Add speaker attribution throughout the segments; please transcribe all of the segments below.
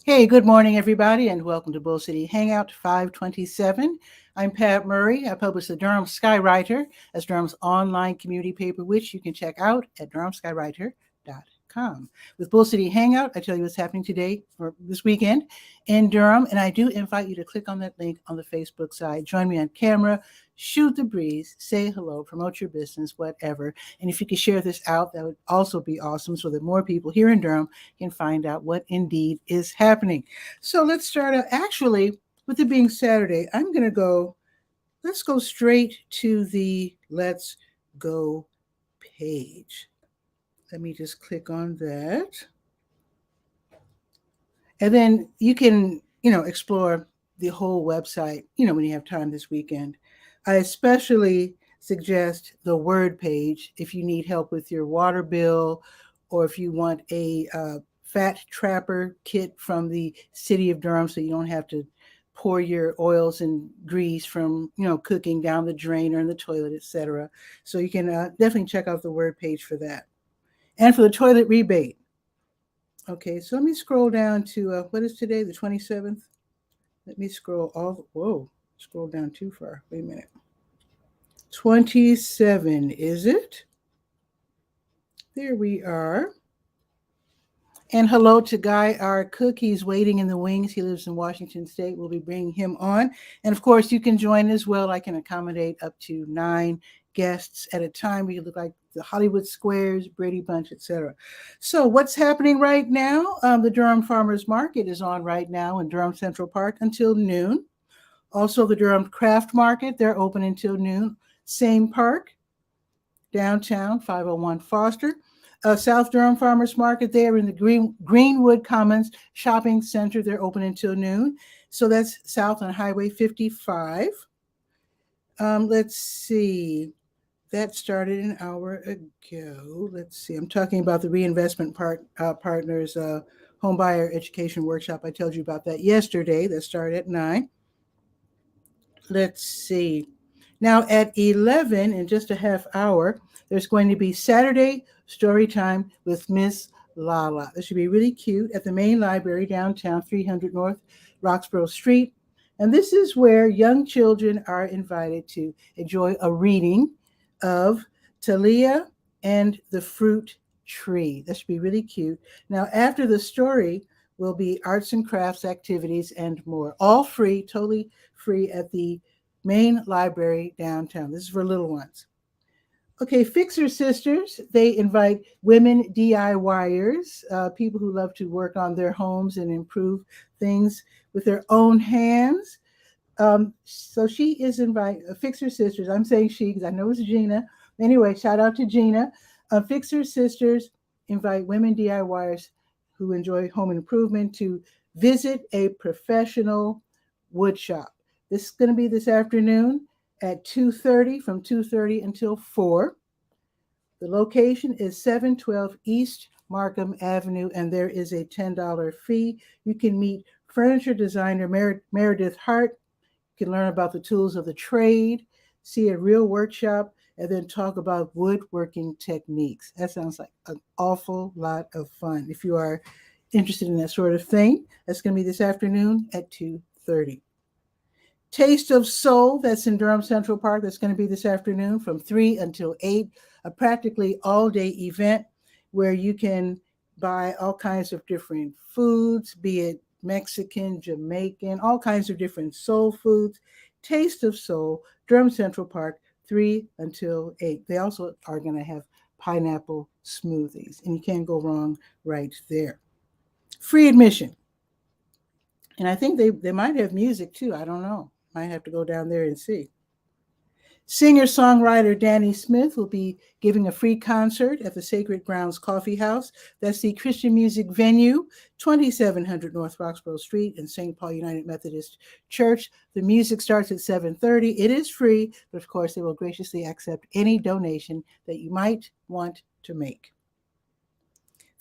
Speaker 1: Hey, good morning, everybody, and welcome to Bull City Hangout 527. I'm Pat Murray. I publish the Durham Skywriter as Durham's online community paper, which you can check out at durhamskywriter.com. With Bull City Hangout, I tell you what's happening today for this weekend in Durham, and I do invite you to click on that link on the Facebook side. Join me on camera, shoot the breeze, say hello, promote your business, whatever. And if you could share this out, that would also be awesome so that more people here in Durham can find out what indeed is happening. So let's start out. Actually, with it being Saturday, let's go straight to the Let's Go page. Let me just click on that. And then you can, explore the whole website, when you have time this weekend. I especially suggest the Word page if you need help with your water bill, or if you want a fat trapper kit from the city of Durham so you don't have to pour your oils and grease from, cooking down the drain or in the toilet, etc. So you can definitely check out the Word page for that. And for the toilet rebate. Okay, so let me scroll down to, what is today, the 27th? Let me scroll scroll down too far. Wait a minute. 27, is it? There we are. And hello to Guy, our cook. He's waiting in the wings. He lives in Washington State. We'll be bringing him on. And of course, you can join as well. I can accommodate up to 9 guests at a time. We look like the Hollywood Squares, Brady Bunch, etc. So what's happening right now? The Durham Farmers Market is on right now in Durham Central Park until noon. Also, the Durham Craft Market, they're open until noon. Same park, downtown, 501 Foster. South Durham Farmers Market, they're in the Greenwood Commons Shopping Center. They're open until noon. So that's south on Highway 55. Let's see. That started an hour ago. Let's see. I'm talking about the Reinvestment Partners Homebuyer Education Workshop. I told you about that yesterday. That started at 9. Let's see. Now at 11, in just a half hour, there's going to be Saturday story time with Miss Lala. This should be really cute at the main library downtown, 300 North Roxborough Street. And this is where young children are invited to enjoy a reading of 𝗕𝗨𝗟𝗟 and the Fruit Tree. That should be really cute. Now, after the story will be arts and crafts activities and more. All free, totally free at the main library downtown. This is for little ones. Okay, Fixer Sisters, they invite women DIYers, people who love to work on their homes and improve things with their own hands. So she is Fixer Sisters. I'm saying she because I know it's Gina. Anyway, shout out to Gina. Fixer Sisters invite women DIYers who enjoy home improvement to visit a professional wood shop. This is going to be this afternoon at 2:30, from 2:30 until 4. The location is 712 East Markham Avenue, and there is a $10 fee. You can meet furniture designer Meredith Hart. You can learn about the tools of the trade, see a real workshop, and then talk about woodworking techniques. That sounds like an awful lot of fun. If you are interested in that sort of thing, that's going to be this afternoon at 2:30. Taste of Soul, that's in Durham Central Park. That's going to be this afternoon from 3 until 8, a practically all-day event where you can buy all kinds of different foods, be it Mexican, Jamaican, all kinds of different soul foods. Taste of Soul, Durham Central Park, 3 until 8. They also are going to have pineapple smoothies, and you can't go wrong right there. Free admission. And I think they might have music too. I don't know. Might have to go down there and see. Singer-songwriter Danny Smith will be giving a free concert at the Sacred Grounds Coffee House. That's the Christian music venue, 2700 North Roxborough Street in St. Paul United Methodist Church. The music starts at 7:30. It is free, but of course they will graciously accept any donation that you might want to make.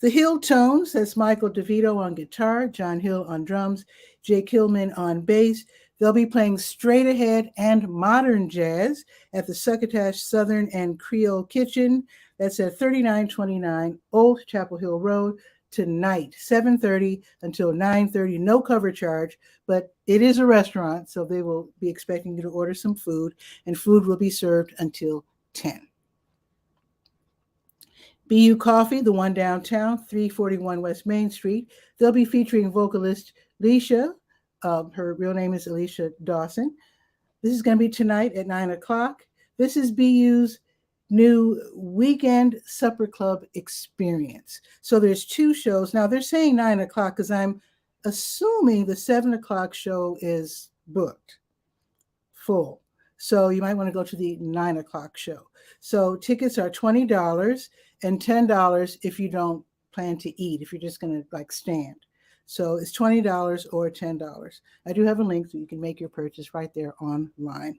Speaker 1: The Hill Tones, that's Michael DeVito on guitar, John Hill on drums, Jay Kilman on bass. They'll be playing straight ahead and modern jazz at the Succotash Southern and Creole Kitchen. That's at 3929 Old Chapel Hill Road, tonight, 7:30 until 9:30, no cover charge, but it is a restaurant, so they will be expecting you to order some food, and food will be served until 10. BU Coffee, the one downtown, 341 West Main Street. They'll be featuring vocalist Leisha. Her real name is Alicia Dawson. This is going to be tonight at 9 o'clock. This is BU's new weekend supper club experience. So there's 2 shows. Now they're saying 9 o'clock because I'm assuming the 7 o'clock show is booked full. So you might want to go to the 9 o'clock show. So tickets are $20 and $10 if you don't plan to eat, if you're just going to like stand. So it's $20 or $10. I do have a link so you can make your purchase right there online.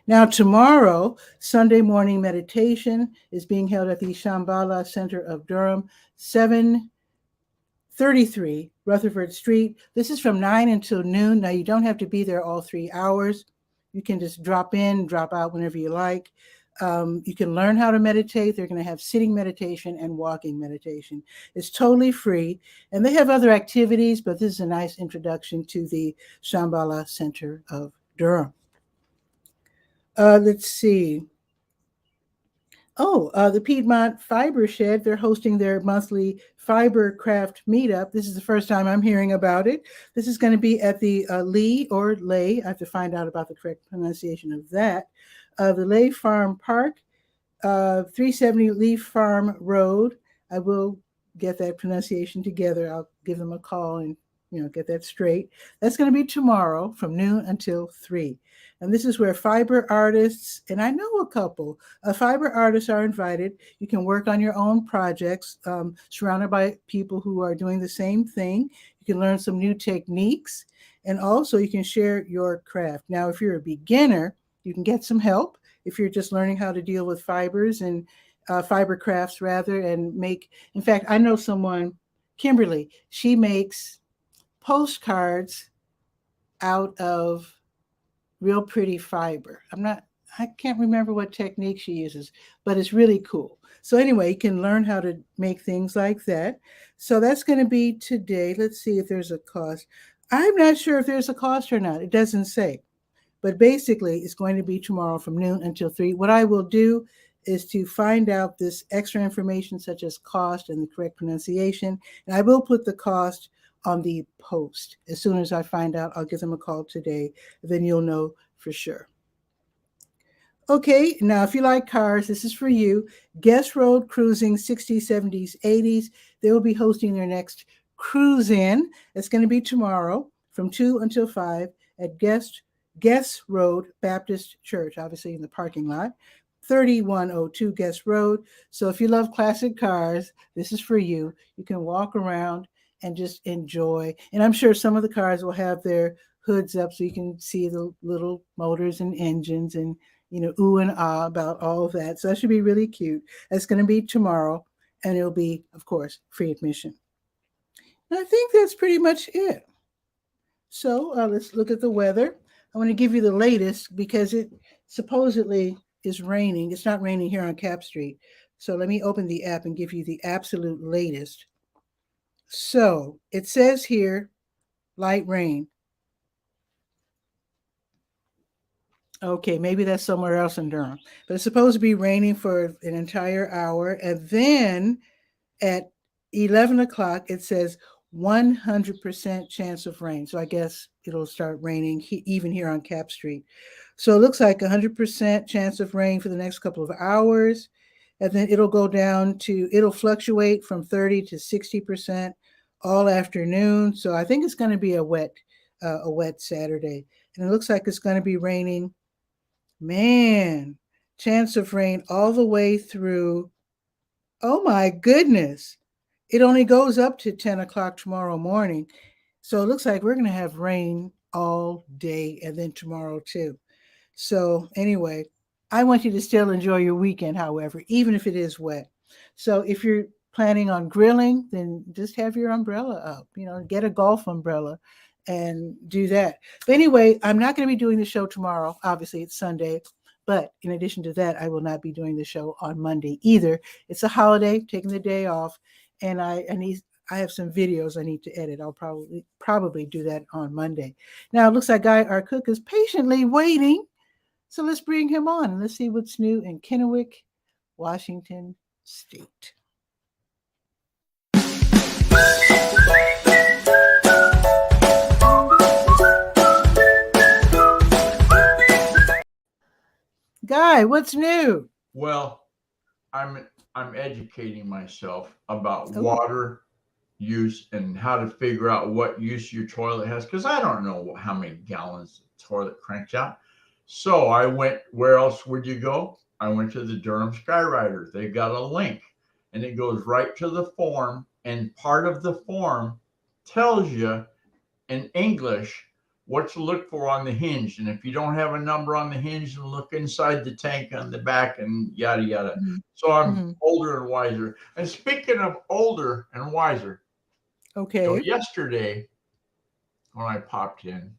Speaker 1: Now tomorrow, Sunday morning meditation is being held at the 𝗕𝗨𝗟𝗟 Center of Durham, 733 Rutherford Street. This is from 9 until noon. Now you don't have to be there all 3 hours. You can just drop in, drop out whenever you like. You can learn how to meditate. They're going to have sitting meditation and walking meditation. It's totally free. And they have other activities, but this is a nice introduction to the 𝗕𝗨𝗟𝗟 Center of Durham. Let's see. The Piedmont Fiber Shed, they're hosting their monthly fiber craft meetup. This is the first time I'm hearing about it. This is going to be at the Lee or Lay. I have to find out about the correct pronunciation of that. The Lay Farm Park, 370 Leaf Farm Road. I will get that pronunciation together. I'll give them a call and get that straight. That's going to be tomorrow from noon until 3. And this is where fiber artists, and I know a couple, fiber artists are invited. You can work on your own projects, surrounded by people who are doing the same thing. You can learn some new techniques, and also you can share your craft. Now, if you're a beginner, you can get some help if you're just learning how to deal with fibers and fiber crafts rather, and make, in fact, I know someone, Kimberly, she makes postcards out of real pretty fiber. I can't remember what technique she uses, but it's really cool. So anyway, you can learn how to make things like that. So that's going to be today. Let's see if there's a cost. I'm not sure if there's a cost or not. It doesn't say. But basically, it's going to be tomorrow from noon until 3. What I will do is to find out this extra information, such as cost and the correct pronunciation. And I will put the cost on the post. As soon as I find out, I'll give them a call today. Then you'll know for sure. Okay, now if you like cars, this is for you. Guest Road Cruising 60s, 70s, 80s. They will be hosting their next cruise in. It's going to be tomorrow from 2 until 5 at Guest Road Baptist Church, obviously in the parking lot, 3102 Guest Road. So if you love classic cars, this is for you. You can walk around and just enjoy. And I'm sure some of the cars will have their hoods up so you can see the little motors and engines and, ooh and ah about all of that. So that should be really cute. That's going to be tomorrow, and it'll be, of course, free admission. And I think that's pretty much it. So let's look at the weather. I want to give you the latest because it supposedly is raining. It's not raining here on Cap Street. So let me open the app and give you the absolute latest. So it says here, light rain. Okay, maybe that's somewhere else in Durham. But it's supposed to be raining for an entire hour. And then at 11 o'clock, it says 100% chance of rain. So I guess it'll start raining even here on Cap Street. So it looks like 100% chance of rain for the next couple of hours. And then it'll go down to, it'll fluctuate from 30 to 60% all afternoon. So I think it's going to be a wet Saturday. And it looks like it's going to be raining. Man, chance of rain all the way through. Oh my goodness. It only goes up to 10 o'clock tomorrow morning. So it looks like we're going to have rain all day and then tomorrow too. So anyway, I want you to still enjoy your weekend, however, even if it is wet. So if you're planning on grilling, then just have your umbrella up, get a golf umbrella and do that. But anyway, I'm not going to be doing the show tomorrow. Obviously, it's Sunday. But in addition to that, I will not be doing the show on Monday either. It's a holiday, taking the day off. and I have some videos I need to edit. I'll probably do that on Monday. Now it looks like Guy, our cook, is patiently waiting. So let's bring him on and let's see what's new in Kennewick, Washington State. Guy, what's new?
Speaker 2: Well, I'm educating myself about water use and how to figure out what use your toilet has, because I don't know how many gallons the toilet cranks out. So I went, where else would you go? I went to the Durham Skywriter. They've got a link and it goes right to the form, and part of the form tells you in English what to look for on the hinge. And if you don't have a number on the hinge, and look inside the tank on the back and yada, yada. Mm-hmm. So I'm older and wiser. And speaking of older and wiser,
Speaker 1: okay.
Speaker 2: So yesterday when I popped in,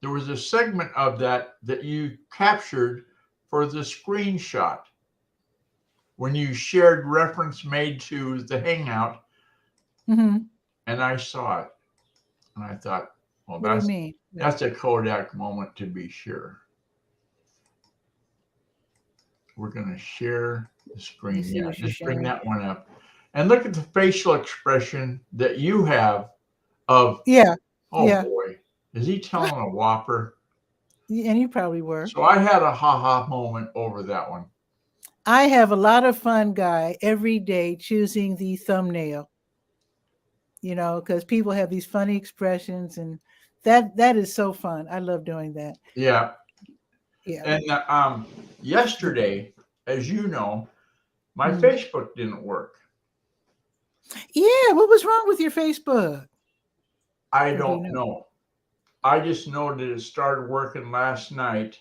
Speaker 2: there was a segment of that you captured for the screenshot when you shared reference made to the Hangout.
Speaker 1: Mm-hmm.
Speaker 2: And I saw it. And I thought, well, that's a Kodak moment to be sure. We're going to share the screen. Yeah, just bring that one up. And look at the facial expression that you have of, boy, is he telling a whopper?
Speaker 1: And you probably were.
Speaker 2: So I had a ha-ha moment over that one.
Speaker 1: I have a lot of fun, Guy, every day choosing the thumbnail. You know, because people have these funny expressions, and that is so fun. I love doing that.
Speaker 2: Yeah. Yeah. And yesterday, as you know, my Facebook didn't work.
Speaker 1: Yeah, what was wrong with your Facebook?
Speaker 2: I don't know. I just know that it started working last night.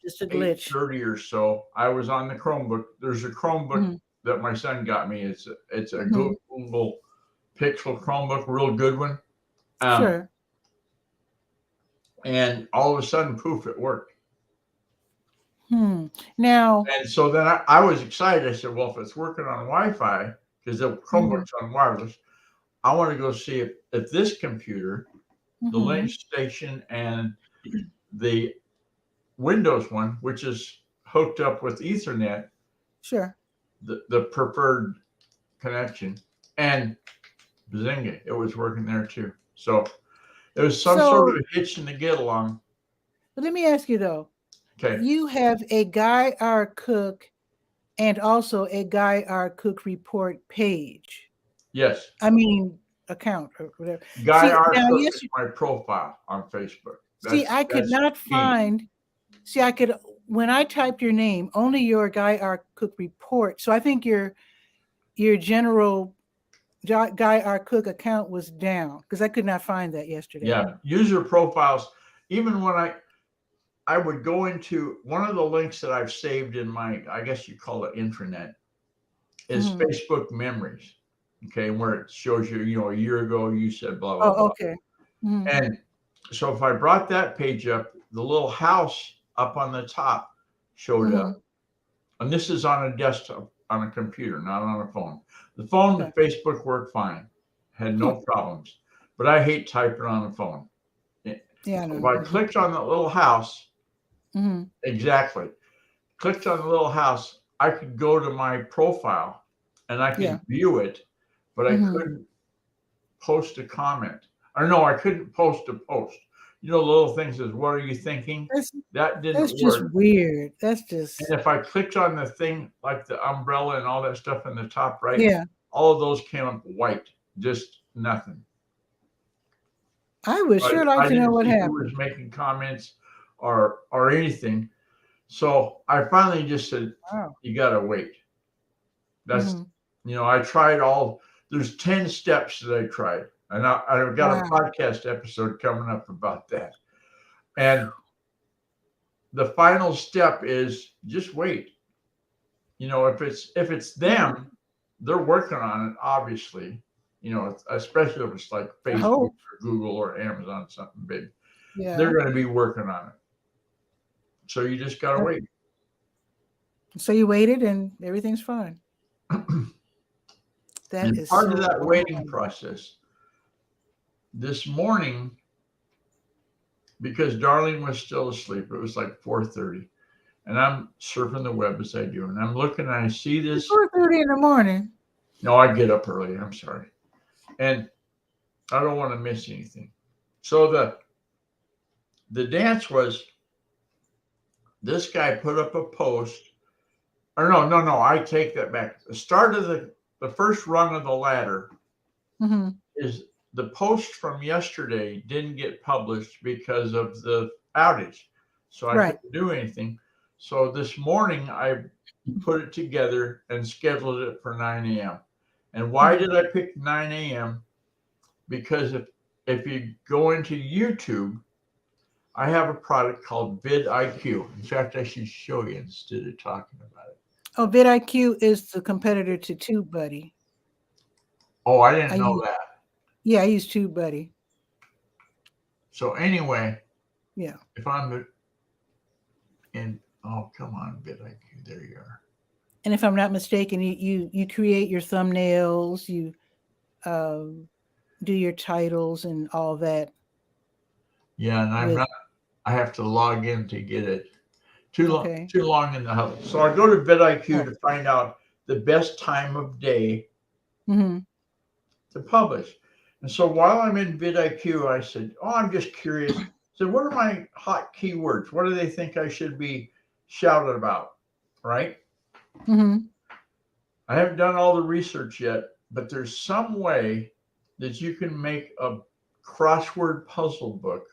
Speaker 1: Just a glitch.
Speaker 2: 8:30 or so. I was on the Chromebook. There's a Chromebook that my son got me. It's a Google Pixel Chromebook, real good one.
Speaker 1: Sure.
Speaker 2: And all of a sudden, poof, it worked.
Speaker 1: Now.
Speaker 2: And so then I was excited. I said, well, if it's working on Wi-Fi, because the Chromebook's on wireless, I want to go see if this computer, the Link Station and the Windows one, which is hooked up with Ethernet,
Speaker 1: sure,
Speaker 2: the preferred connection, and bazinga, it was working there too. So there was some sort of hitch in the get along.
Speaker 1: But let me ask you though.
Speaker 2: Okay.
Speaker 1: You have a Guy Our Cook and also a Guy Our Cook report page.
Speaker 2: Yes.
Speaker 1: I mean account or whatever.
Speaker 2: Guy Our Cook is my profile on Facebook.
Speaker 1: I could not find. See, when I typed your name, only your Guy Our Cook report. So I think your general Guy Our Cook account was down because I could not find that yesterday.
Speaker 2: Yeah, user profiles. Even when I would go into one of the links that I've saved in my, I guess you call it intranet, is Facebook memories. Okay, where it shows you, a year ago you said blah blah.
Speaker 1: Oh, okay.
Speaker 2: And so if I brought that page up, the little house up on the top showed up. And this is on a desktop, on a computer, not on a phone. The phone, the Facebook worked fine, had no problems. But I hate typing on a phone.
Speaker 1: Yeah.
Speaker 2: If I clicked on that little house, exactly, clicked on the little house, I could go to my profile and I could view it, but I couldn't post a comment. Or no, I couldn't post a post. The little thing says, what are you thinking? That didn't work.
Speaker 1: That's just weird. That's just.
Speaker 2: And if I clicked on the thing, like the umbrella and all that stuff in the top right, all of those came up white, just nothing.
Speaker 1: I would sure like to know what happened.
Speaker 2: Who was making comments or anything. So I finally just said, you got to wait. That's, I tried there's 10 steps that I tried. And I've got a podcast episode coming up about that. And the final step is just wait. If it's them, they're working on it, obviously. Especially if it's like Facebook or Google or Amazon, something big. Yeah. They're going to be working on it. So you just got to wait.
Speaker 1: So you waited and everything's fine. That
Speaker 2: And
Speaker 1: is
Speaker 2: part
Speaker 1: so
Speaker 2: of that waiting
Speaker 1: long.
Speaker 2: process, this morning, because Darlene was still asleep, it was like 4:30, and I'm surfing the web as I do, and I'm looking and I see this.
Speaker 1: 4:30 in the morning.
Speaker 2: No, I get up early. I'm sorry, and I don't want to miss anything. So the dance was, this guy put up a post, or no, I take that back. The start of the first rung of the ladder
Speaker 1: Mm-hmm.
Speaker 2: is the post from yesterday didn't get published because of the outage. So I
Speaker 1: Right.
Speaker 2: couldn't do anything. So this morning I put it together and scheduled it for 9 a.m. And why did I pick 9 a.m.? Because if you go into YouTube, I have a product called vidIQ. In fact, I should show you instead of talking about it.
Speaker 1: Oh, vidIQ is the competitor to TubeBuddy.
Speaker 2: Oh, I didn't know that.
Speaker 1: Yeah, I use TubeBuddy.
Speaker 2: So anyway,
Speaker 1: yeah.
Speaker 2: If I'm in, oh, come on, vidIQ, there you are.
Speaker 1: And if I'm not mistaken, you create your thumbnails, you do your titles and all that.
Speaker 2: Yeah, and I have to log in to get it. Too long in the hub. So I go to vidIQ to find out the best time of day to publish. And so while I'm in vidIQ, I said, oh, I'm just curious. I said, what are my hot keywords? What do they think I should be shouted about? Right? I haven't done all the research yet, but there's some way that you can make a crossword puzzle book.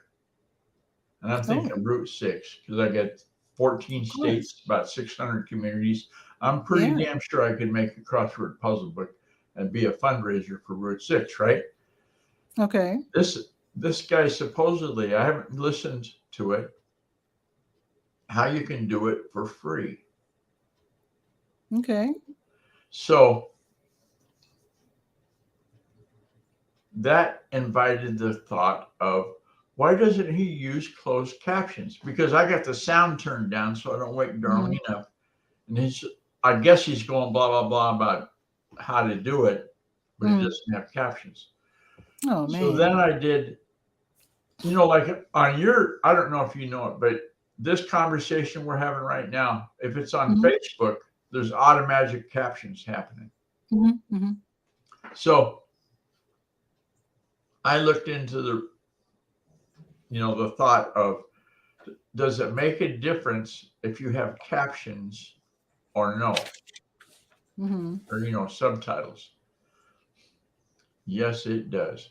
Speaker 2: And I'm thinking Route 6, because I get 14 states, about 600 communities. I'm pretty damn sure I could make a crossword puzzle book and be a fundraiser for Route 6, right?
Speaker 1: Okay.
Speaker 2: This guy supposedly, I haven't listened to it, how you can do it for free.
Speaker 1: Okay.
Speaker 2: So that invited the thought of, why doesn't he use closed captions? Because I got the sound turned down so I don't wake Darlene up. And I guess he's going blah, blah, blah about how to do it, but he doesn't have captions.
Speaker 1: Oh, man.
Speaker 2: So then I did, like on I don't know if you know it, but this conversation we're having right now, if it's on Facebook, there's automatic captions happening. So I looked into the thought of, does it make a difference if you have captions or no? Or, subtitles? Yes, it does.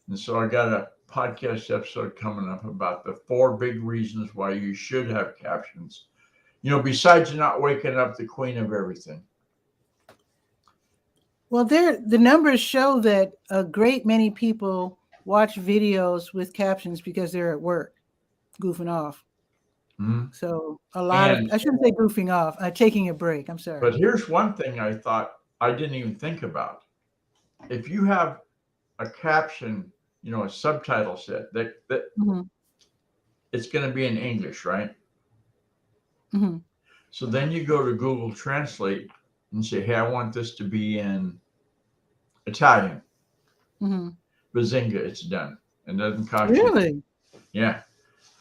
Speaker 2: And so I got a podcast episode coming up about the 4 big reasons why you should have captions, besides not waking up the queen of everything.
Speaker 1: Well, the numbers show that a great many people watch videos with captions because they're at work, goofing off. So a lot of, I shouldn't say goofing off, taking a break. I'm sorry.
Speaker 2: But here's one thing I thought I didn't even think about. If you have a caption, a subtitle set that it's going to be in English, right? So then you go to Google Translate and say, hey, I want this to be in Italian. Bazinga, it's done. It doesn't cost you.
Speaker 1: Really?
Speaker 2: Yeah.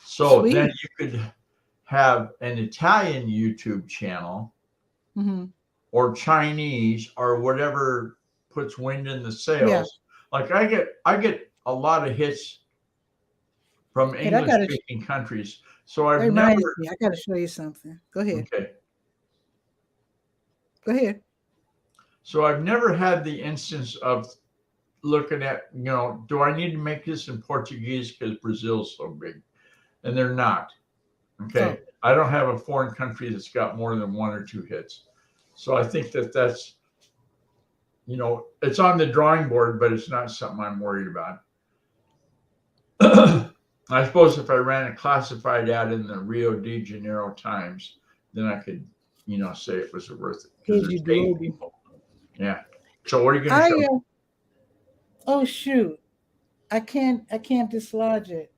Speaker 2: So
Speaker 1: Sweet.
Speaker 2: then you could have an Italian YouTube channel or Chinese or whatever puts wind in the sails. Yeah. Like I get a lot of hits from English-speaking countries. So I
Speaker 1: got to show you something. Go ahead.
Speaker 2: Okay.
Speaker 1: Go ahead.
Speaker 2: So I've never had the instance of looking at, do I need to make this in Portuguese because Brazil's so big? And they're not. Okay. Oh. I don't have a foreign country that's got more than 1 or 2 hits. So I think that's, it's on the drawing board, but it's not something I'm worried about. I suppose if I ran a classified ad in the Rio de Janeiro Times, then I could, say it was worth it. Because it's 8 people. Yeah. So what are you going to show?
Speaker 1: Oh shoot. I can't dislodge it.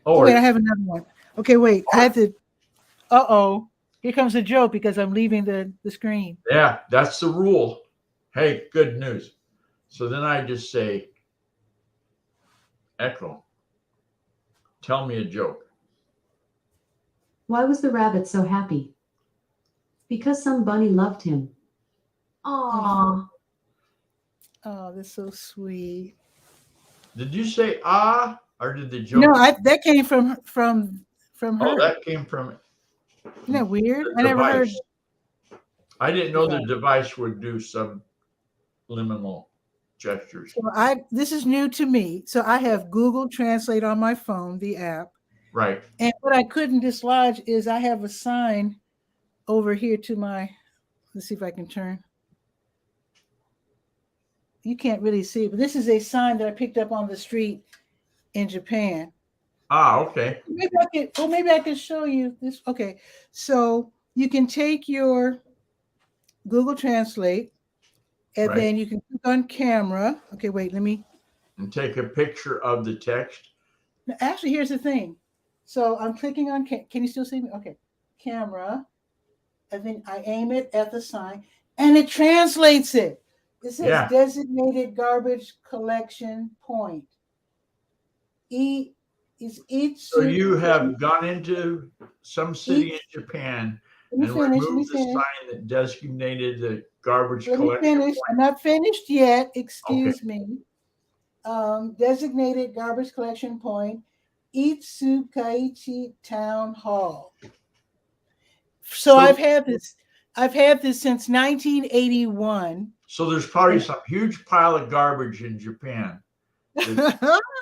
Speaker 1: Wait, I have another one. Okay, wait. I had to. Here comes a joke because I'm leaving the screen.
Speaker 2: Yeah, that's the rule. Hey, good news. So then I just say, Echo, tell me a joke.
Speaker 3: Why was the rabbit so happy? Because some bunny loved him. Aww.
Speaker 1: Oh, that's so sweet.
Speaker 2: Did you say or did the joke?
Speaker 1: No, that came from her.
Speaker 2: Oh, that came from
Speaker 1: Isn't that weird?
Speaker 2: the
Speaker 1: I never heard.
Speaker 2: device. I didn't know the device would do subliminal gestures.
Speaker 1: So this is new to me. So I have Google Translate on my phone, the app.
Speaker 2: Right.
Speaker 1: And what I couldn't dislodge is I have a sign over here to my, let's see if I can turn. You can't really see it, but this is a sign that I picked up on the street in Japan.
Speaker 2: Okay.
Speaker 1: Maybe I can show you this. Okay. So you can take your Google Translate and then you can click on camera. Okay, wait, let me.
Speaker 2: And take a picture of the text.
Speaker 1: Now, actually, here's the thing. So I'm clicking on, can you still see me? Okay, camera. And then I aim it at the sign and it translates it. It says designated garbage collection point.
Speaker 2: So you have gone into some city in Japan and removed the sign that designated the garbage collection point.
Speaker 1: I'm not finished yet. Excuse me. Designated garbage collection point, 𝗕𝗧𝗬𝗧 Town Hall. So I've had this since 1981.
Speaker 2: So there's probably some huge pile of garbage in Japan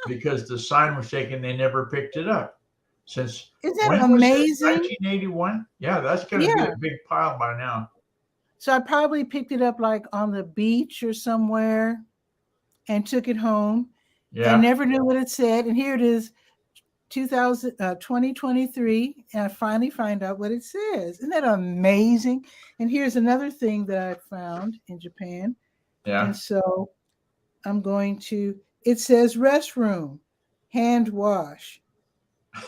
Speaker 2: because the sign was taken. They never picked it up. Isn't
Speaker 1: that amazing?
Speaker 2: 1981. Yeah, that's going to be a big pile by now.
Speaker 1: So I probably picked it up like on the beach or somewhere and took it home. Yeah. I never knew what it said. And here it is, 2023. And I finally find out what it says. Isn't that amazing? And here's another thing that I found in Japan.
Speaker 2: Yeah.
Speaker 1: And so I'm going to, it says restroom, hand wash.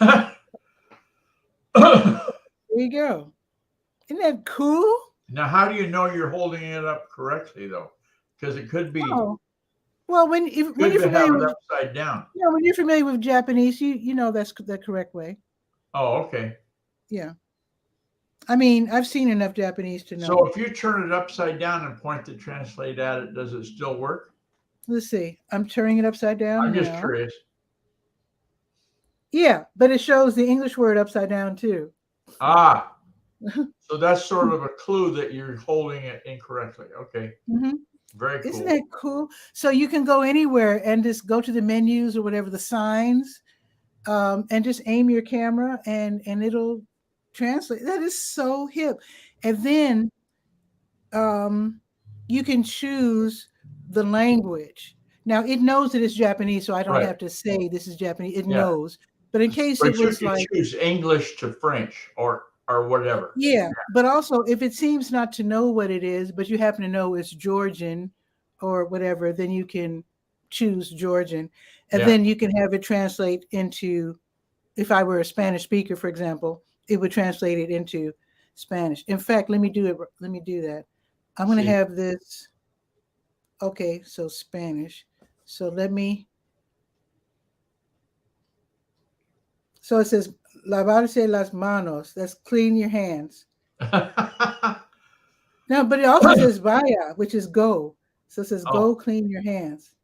Speaker 1: There you go. Isn't that cool?
Speaker 2: Now, how do you know you're holding it up correctly, though? Because it could be.
Speaker 1: Oh. Well, when you're familiar with
Speaker 2: upside down.
Speaker 1: Yeah, when you're familiar with Japanese, you know that's the correct way.
Speaker 2: Oh, okay.
Speaker 1: Yeah. I mean, I've seen enough Japanese to know.
Speaker 2: So if you turn it upside down and point the translate at it, does it still work?
Speaker 1: Let's see. I'm turning it upside down.
Speaker 2: I'm just curious.
Speaker 1: Yeah, but it shows the English word upside down too.
Speaker 2: So that's sort of a clue that you're holding it incorrectly. Okay.
Speaker 1: Mm-hmm.
Speaker 2: Very cool.
Speaker 1: Isn't that cool? So you can go anywhere and just go to the menus or whatever, the signs, and just aim your camera and it'll translate. That is so hip. And then you can choose the language. Now it knows that it's Japanese, so I don't have to say this is Japanese. It knows. But in case it was like
Speaker 2: choose English to French or whatever.
Speaker 1: Yeah, but also if it seems not to know what it is, but you happen to know it's Georgian or whatever, then you can choose Georgian, and then you can have it translate into. If I were a Spanish speaker, for example, it would translate it into Spanish. In fact, let me do it. Let me do that. I'm going to have this. Okay, so Spanish. So let me. So it says lavarse las manos. That's clean your hands. No, but it also says vaya, which is go. So it says go clean your hands.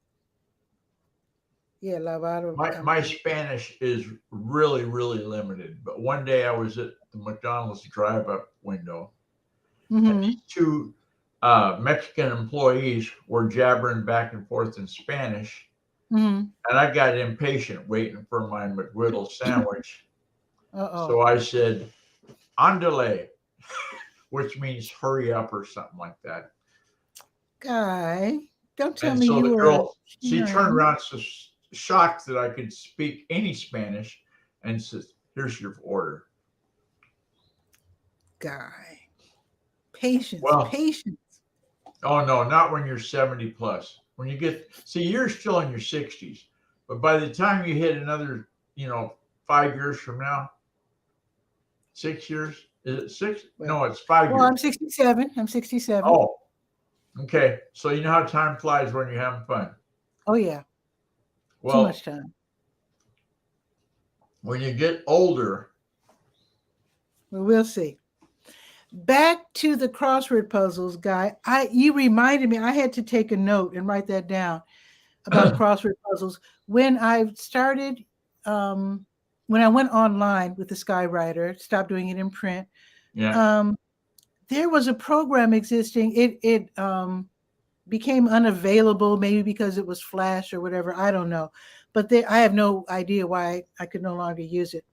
Speaker 1: Yeah, lavado.
Speaker 2: My Spanish is really, really limited. But one day I was at the McDonald's drive-up window, and these two Mexican employees were jabbering back and forth in Spanish. And I got impatient waiting for my McGriddle sandwich. So I said, "Andale," which means hurry up or something like that.
Speaker 1: Guy, don't tell
Speaker 2: and
Speaker 1: me
Speaker 2: so
Speaker 1: you
Speaker 2: the
Speaker 1: were.
Speaker 2: Girl, she turned around so shocked that I could speak any Spanish and says, "Here's your order."
Speaker 1: Guy, patience, patience.
Speaker 2: Oh no, not when you're 70 plus. When you you're still in your 60s, but by the time you hit another, 5 years from now, 6 years, is it 6? No, it's 5 years.
Speaker 1: Well, I'm 67.
Speaker 2: Oh, Okay, so you know how time flies when you're having fun.
Speaker 1: Oh yeah, too
Speaker 2: Well,
Speaker 1: much time.
Speaker 2: when you get older,
Speaker 1: Well, we'll see. Back to the crossword puzzles, Guy. You reminded me. I had to take a note and write that down about crossword puzzles when I started. When I went online with the Skywriter, stopped doing it in print.
Speaker 2: yeah,
Speaker 1: There was a program existing. It became unavailable, maybe because it was Flash or whatever. I don't know, but I have no idea why I could no longer use it.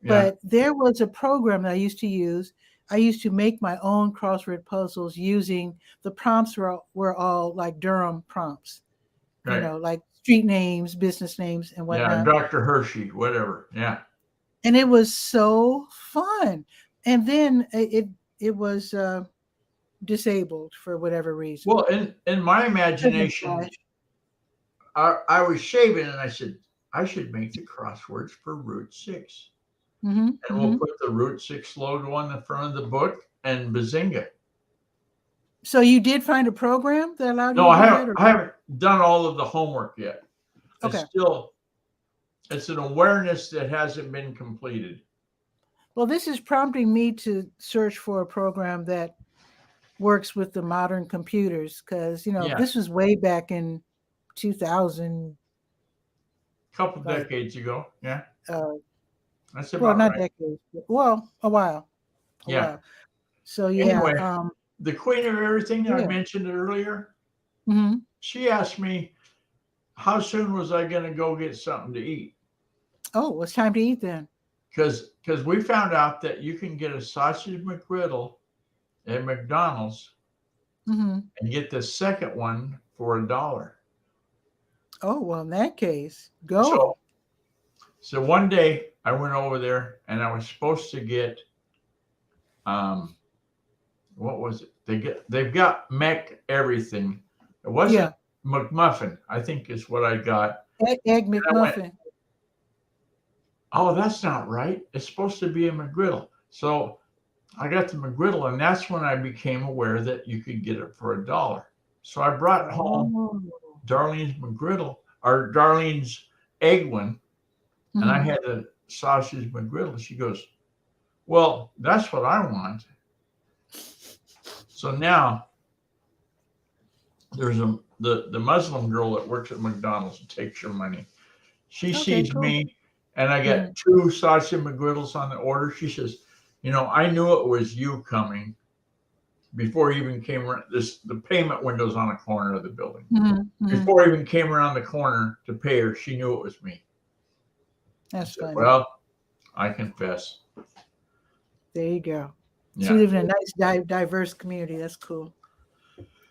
Speaker 2: yeah,
Speaker 1: But there was a program that I used to use. I used to make my own crossword puzzles using the prompts were all like Durham prompts,
Speaker 2: right.
Speaker 1: like street names, business names, and
Speaker 2: Yeah,
Speaker 1: whatnot.
Speaker 2: Dr. Hershey, whatever. Yeah.
Speaker 1: And it was so fun. And then it was disabled for whatever reason.
Speaker 2: Well, in my imagination, I was shaving and I said, I should make the crosswords for Route 6.
Speaker 1: Mm-hmm,
Speaker 2: And we'll put the Route 6 logo on the front of the book and bazinga.
Speaker 1: So you did find a program that allowed
Speaker 2: No,
Speaker 1: you to
Speaker 2: I
Speaker 1: do
Speaker 2: haven't,
Speaker 1: that?
Speaker 2: I haven't done all of the homework yet. It's
Speaker 1: Okay.
Speaker 2: still, it's an awareness that hasn't been completed.
Speaker 1: Well, this is prompting me to search for a program that works with the modern computers because,
Speaker 2: Yeah.
Speaker 1: this was way back in 2000.
Speaker 2: Couple decades ago. Yeah. That's about
Speaker 1: Not
Speaker 2: right.
Speaker 1: decades, but, a while.
Speaker 2: Yeah.
Speaker 1: So, yeah.
Speaker 2: Anyway, the queen of everything that I
Speaker 1: Yeah.
Speaker 2: mentioned earlier,
Speaker 1: Mm-hmm.
Speaker 2: she asked me, how soon was I going to go get something to eat?
Speaker 1: Oh, it's time to eat then.
Speaker 2: Because we found out that you can get a sausage McGriddle at McDonald's and get the second one for $1.
Speaker 1: Oh, well, in that case, go.
Speaker 2: So one day I went over there and I was supposed to get, what was it? They've got Mc everything. It wasn't McMuffin, I think is what I got.
Speaker 1: Egg McMuffin.
Speaker 2: Oh, that's not right. It's supposed to be a McGriddle. So I got the McGriddle, and that's when I became aware that you could get it for $1. So I brought home Darlene's McGriddle, or Darlene's egg one, and I had the sausage McGriddle. She goes, well, that's what I want. So now there's the Muslim girl that works at McDonald's and takes your money. She sees me, and I got 2 sausage McGriddles on the order. She says, I knew it was you coming before you even came around. The payment window's on the corner of the building. Before I even came around the corner to pay her, she knew it was me.
Speaker 1: That's funny.
Speaker 2: Well, I confess.
Speaker 1: There you go.
Speaker 2: Yeah.
Speaker 1: So you live in a nice, diverse community. That's cool.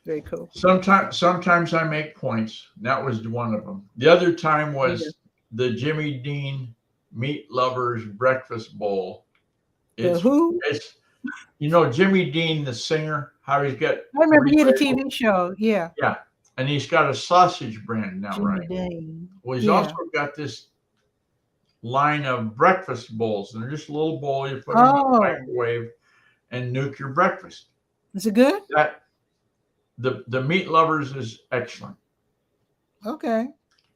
Speaker 1: Very cool.
Speaker 2: Sometimes I make points. That was one of them. The other time was the Jimmy Dean Meat Lovers Breakfast Bowl.
Speaker 1: The who?
Speaker 2: It's Jimmy Dean, the singer, how he's got.
Speaker 1: I remember he had a TV show. Yeah.
Speaker 2: Yeah. And he's got a sausage brand now,
Speaker 1: Jimmy
Speaker 2: right?
Speaker 1: Dean.
Speaker 2: Well, he's also got this line of breakfast bowls. And they're just a little bowl. You put them in the microwave and nuke your breakfast.
Speaker 1: Is it good?
Speaker 2: The Meat Lovers is excellent.
Speaker 1: Okay.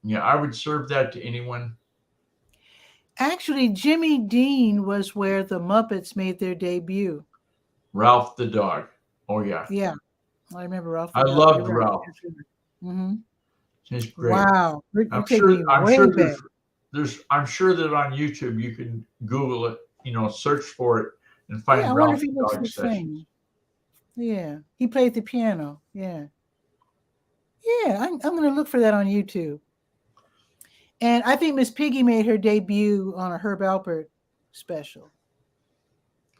Speaker 2: Yeah, I would serve that to anyone.
Speaker 1: Actually, Jimmy Dean was where the Muppets made their debut.
Speaker 2: Ralph the dog. Oh yeah.
Speaker 1: Yeah, I remember Ralph.
Speaker 2: I loved Ralph. He's great.
Speaker 1: Wow.
Speaker 2: I'm sure that on YouTube you can Google it, search for it and find
Speaker 1: I
Speaker 2: Ralph
Speaker 1: wonder if he
Speaker 2: the
Speaker 1: looks
Speaker 2: dog
Speaker 1: the
Speaker 2: sessions.
Speaker 1: same. Yeah, he played the piano. Yeah, I'm going to look for that on YouTube. And I think Miss Piggy made her debut on a Herb Alpert special.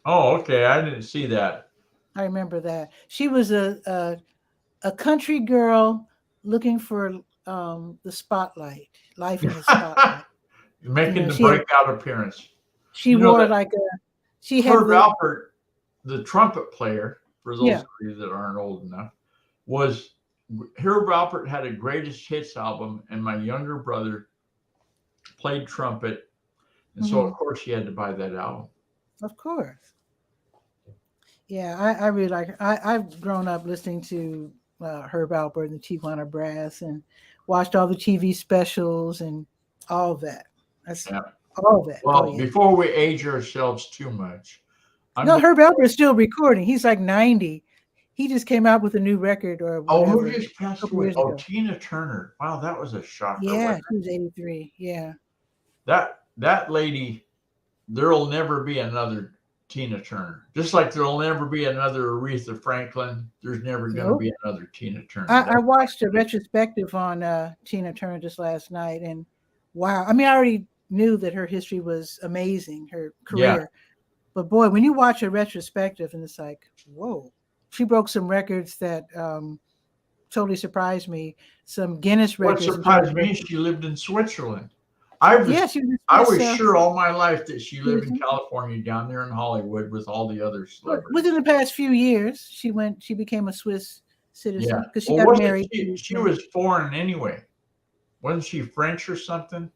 Speaker 2: Oh, okay. I didn't see that.
Speaker 1: I remember that. She was a country girl looking for the spotlight, life in the spotlight.
Speaker 2: Making the breakout appearance.
Speaker 1: She wore she had
Speaker 2: Herb Alpert, the trumpet player, for those of you that aren't old enough, Herb Alpert had a greatest hits album, and my younger brother played trumpet, and so of course he had to buy that album.
Speaker 1: Of course. Yeah, I really like her. I've grown up listening to Herb Alpert and the Tijuana Brass, and watched all the TV specials and all that. That's all that.
Speaker 2: Well, before we age ourselves too much,
Speaker 1: Herb Alpert is still recording. He's like 90. He just came out with a new record or whatever.
Speaker 2: Who just passed away? Tina Turner. Wow, that was a shocker.
Speaker 1: Yeah, she was 83. Yeah.
Speaker 2: That lady, there'll never be another Tina Turner. Just like there'll never be another Aretha Franklin. There's never going to be another Tina Turner.
Speaker 1: I watched a retrospective on Tina Turner just last night, and wow. I mean, I already knew that her history was amazing, her career. Yeah. But boy, when you watch a retrospective and it's like, whoa, she broke some records that totally surprised me. Some Guinness records.
Speaker 2: What surprised me, she lived in Switzerland. I was sure all my life that she lived in California, down there in Hollywood with all the other celebrities.
Speaker 1: Within the past few years, she became a Swiss citizen because she got married.
Speaker 2: She was foreign anyway. Wasn't she French or something?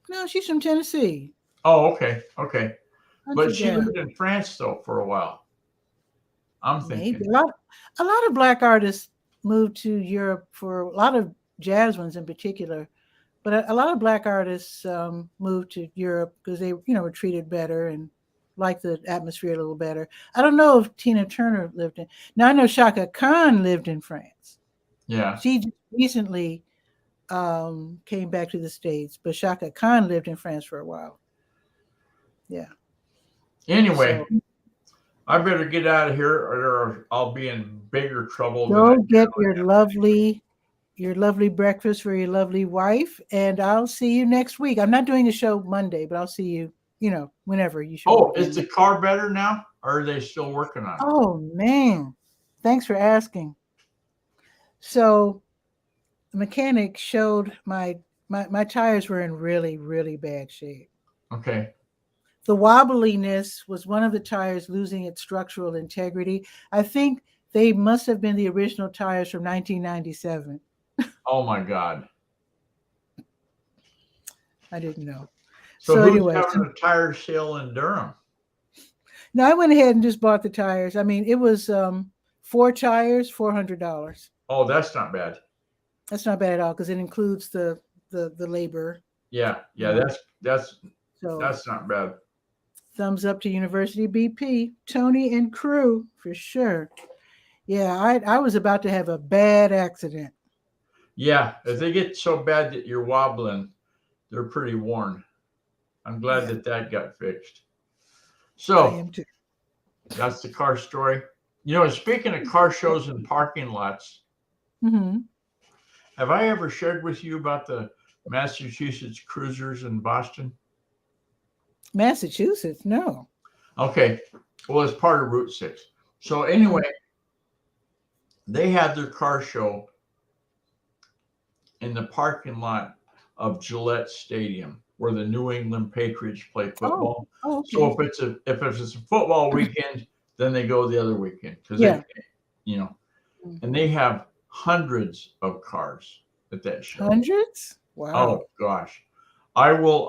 Speaker 1: No, she's from Tennessee.
Speaker 2: Oh, okay. But she lived in France though for a while. I'm thinking
Speaker 1: maybe. A lot of Black artists moved to Europe, for a lot of jazz ones in particular. But a lot of Black artists moved to Europe because they, were treated better and liked the atmosphere a little better. I don't know if Tina Turner lived in. Now I know Chaka Khan lived in France.
Speaker 2: Yeah,
Speaker 1: she just recently came back to the States, but Chaka Khan lived in France for a while. Yeah.
Speaker 2: Anyway, I better get out of here, or I'll be in bigger trouble.
Speaker 1: Go get your lovely breakfast for your lovely wife, and I'll see you next week. I'm not doing a show Monday, but I'll see you, whenever you show.
Speaker 2: Oh, is the car better now, or are they still working on it?
Speaker 1: Oh man, thanks for asking. So the mechanic showed my tires were in really, really bad shape.
Speaker 2: Okay.
Speaker 1: The wobbliness was one of the tires losing its structural integrity. I think they must have been the original tires from 1997.
Speaker 2: Oh my God.
Speaker 1: I didn't know.
Speaker 2: So who's having a tire sale in Durham?
Speaker 1: No, I went ahead and just bought the tires. I mean, it was 4 tires, $400.
Speaker 2: Oh, that's not bad.
Speaker 1: That's not bad at all because it includes the labor.
Speaker 2: Yeah, that's not bad.
Speaker 1: Thumbs up to University BP, Tony and crew for sure. Yeah, I was about to have a bad accident.
Speaker 2: Yeah, if they get so bad that you're wobbling, they're pretty worn. I'm glad that got fixed. So
Speaker 1: I am too.
Speaker 2: That's the car story. Speaking of car shows and parking lots, have I ever shared with you about the Massachusetts Cruisers in Boston?
Speaker 1: Massachusetts? No.
Speaker 2: Okay. Well, it's part of Route 6. So anyway, they had their car show in the parking lot of Gillette Stadium, where the New England Patriots play football.
Speaker 1: Oh, okay.
Speaker 2: So if it's a football weekend, then they go the other weekend because and they have hundreds of cars at that show.
Speaker 1: Hundreds? Wow.
Speaker 2: Oh gosh. I will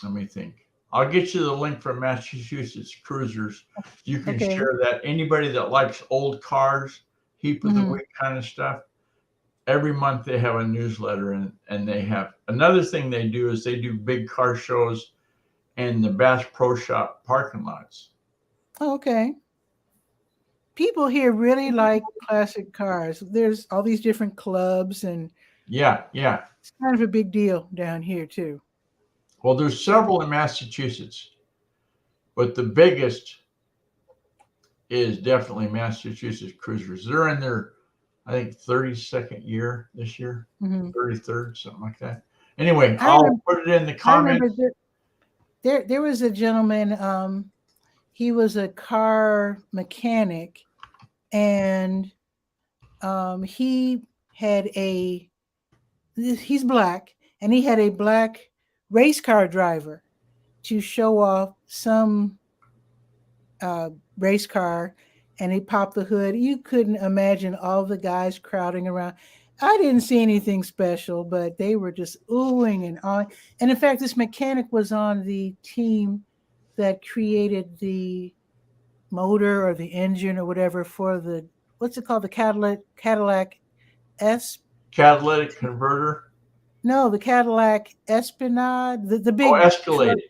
Speaker 2: let me think. I'll get you the link from Massachusetts Cruisers. You can share that. Anybody that likes old cars, heap of the week kind of stuff. Every month they have a newsletter, and they have another thing they do is they do big car shows in the Bass Pro Shop parking lots.
Speaker 1: Okay. People here really like classic cars. There's all these different clubs, and
Speaker 2: yeah,
Speaker 1: it's kind of a big deal down here too.
Speaker 2: Well, there's several in Massachusetts, but the biggest is definitely Massachusetts Cruisers. They're in their, I think, 32nd year this year, 33rd, something like that. Anyway, I'll put it in the comments.
Speaker 1: There was a gentleman, he was a car mechanic, and he had he's black, and he had a black race car driver to show off some race car, and he popped the hood. You couldn't imagine all the guys crowding around. I didn't see anything special, but they were just oohing and on. And in fact, this mechanic was on the team that created the motor or the engine or whatever for the what's it called? The Cadillac S.
Speaker 2: Catalytic converter.
Speaker 1: No, the Cadillac Esplanade, the big
Speaker 2: Oh, Escalade. Cadillac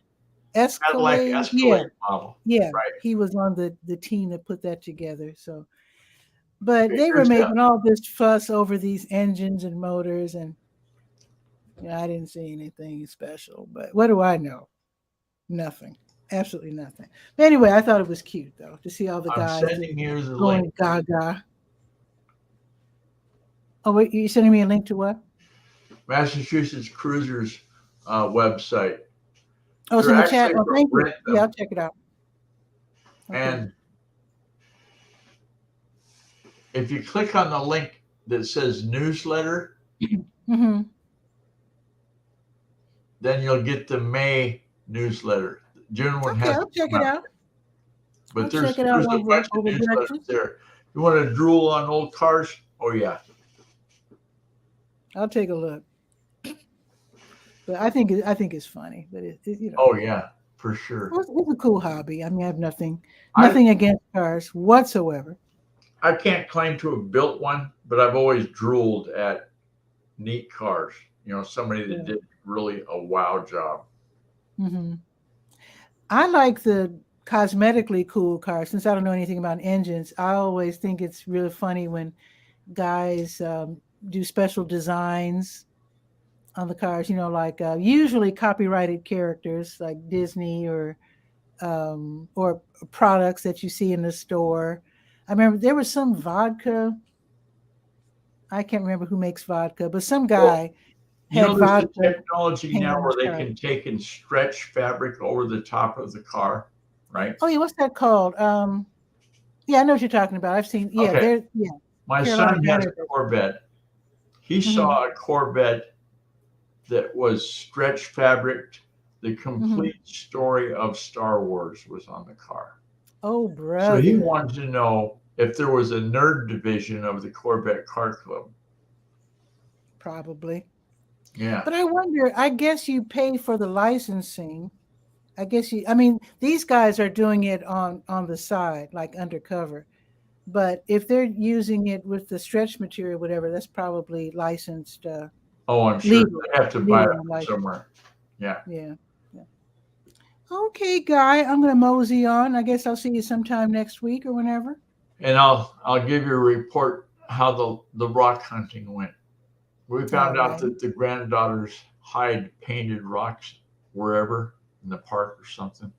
Speaker 1: Escalade.
Speaker 2: Escalade model.
Speaker 1: Yeah.
Speaker 2: Right.
Speaker 1: He was on the team that put that together. So, but
Speaker 2: Okay,
Speaker 1: they were
Speaker 2: here's
Speaker 1: making all this fuss over these engines and motors, and I didn't see anything special. But what do I know? Nothing. Absolutely nothing. But anyway, I thought it was cute though to see all the
Speaker 2: I'm
Speaker 1: guys
Speaker 2: sending you the
Speaker 1: going
Speaker 2: link.
Speaker 1: gaga. Oh wait, you sending me a link to what?
Speaker 2: Massachusetts Cruisers website.
Speaker 1: Oh, it's
Speaker 2: They're
Speaker 1: in the chat.
Speaker 2: actually
Speaker 1: Oh,
Speaker 2: for
Speaker 1: thank you.
Speaker 2: rent them.
Speaker 1: Yeah, I'll check it out. Okay.
Speaker 2: And if you click on the link that says newsletter,
Speaker 1: Mm-hmm.
Speaker 2: then you'll get the May newsletter. June one
Speaker 1: Okay,
Speaker 2: has
Speaker 1: I'll check it out.
Speaker 2: but
Speaker 1: I'll
Speaker 2: there's
Speaker 1: check it out
Speaker 2: a bunch of
Speaker 1: over
Speaker 2: newsletters
Speaker 1: breakfast.
Speaker 2: there. You want to drool on old cars? Oh yeah.
Speaker 1: I'll take a look. But I think it's funny. But it
Speaker 2: Oh yeah, for sure.
Speaker 1: it's a cool hobby. I mean, I have nothing against cars whatsoever.
Speaker 2: I can't claim to have built one, but I've always drooled at neat cars. Somebody that did really a wow job.
Speaker 1: Mm-hmm. I like the cosmetically cool cars. Since I don't know anything about engines, I always think it's really funny when guys do special designs on the cars. Like usually copyrighted characters like Disney or products that you see in the store. I remember there was some vodka. I can't remember who makes vodka, but some guy had
Speaker 2: There's
Speaker 1: vodka.
Speaker 2: the technology now where they
Speaker 1: car.
Speaker 2: can take and stretch fabric over the top of the car, right?
Speaker 1: Oh yeah, what's that called? Yeah, I know what you're talking about. I've seen. Yeah,
Speaker 2: Okay.
Speaker 1: yeah.
Speaker 2: My son has a Corvette. He saw a Corvette that was stretch fabric. The complete story of Star Wars was on the car.
Speaker 1: Oh, brother.
Speaker 2: So he wanted to know if there was a nerd division of the Corvette Car Club.
Speaker 1: Probably.
Speaker 2: Yeah.
Speaker 1: But I wonder, I guess you pay for the licensing. I mean, these guys are doing it on the side, like undercover. But if they're using it with the stretch material, whatever, that's probably licensed.
Speaker 2: I'm sure they have to buy it from somewhere. Yeah.
Speaker 1: Yeah. Okay, Guy, I'm going to mosey on. I guess I'll see you sometime next week or whenever.
Speaker 2: And I'll give you a report how the rock hunting went. We found out that the granddaughters hide painted rocks wherever in the park or something.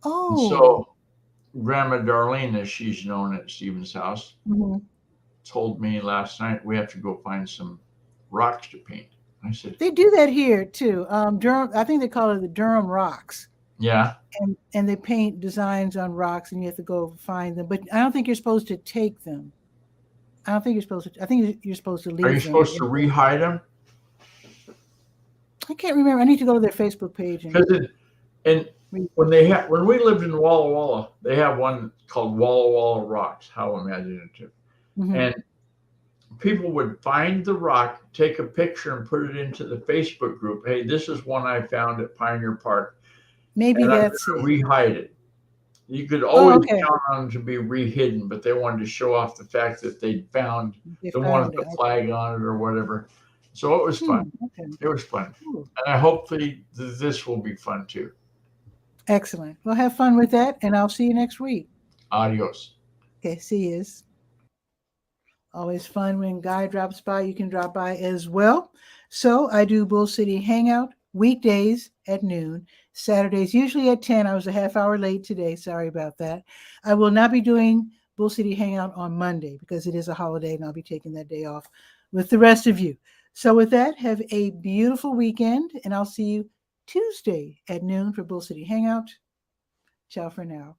Speaker 1: Oh.
Speaker 2: And so Grandma Darlene, as she's known at Stephen's house, told me last night we have to go find some rocks to paint. I said,
Speaker 1: they do that here too. Durham, I think they call it the Durham rocks.
Speaker 2: Yeah.
Speaker 1: And they paint designs on rocks, and you have to go find them. But I don't think you're supposed to take them. I don't think you're supposed to. I think you're supposed to leave them.
Speaker 2: Are you supposed to rehide them?
Speaker 1: I can't remember. I need to go to their Facebook page.
Speaker 2: And when we lived in Walla Walla, they have one called Walla Walla Rocks. How imaginative! And people would find the rock, take a picture, and put it into the Facebook group. Hey, this is one I found at Pioneer Park.
Speaker 1: Maybe that's it.
Speaker 2: Rehide it. You could always count on them to be rehidden, but they wanted to show off the fact that they'd found the one with the flag on it or whatever. So it was fun. It was fun. And hopefully this will be fun too.
Speaker 1: Excellent. Well, have fun with that, and I'll see you next week.
Speaker 2: Adios.
Speaker 1: Okay, see you. Always fun when Guy drops by. You can drop by as well. So I do Bull City Hangout weekdays at noon, Saturdays usually at 10. I was a half hour late today. Sorry about that. I will not be doing Bull City Hangout on Monday because it is a holiday, and I'll be taking that day off with the rest of you. So with that, have a beautiful weekend, and I'll see you Tuesday at noon for Bull City Hangout. Ciao for now.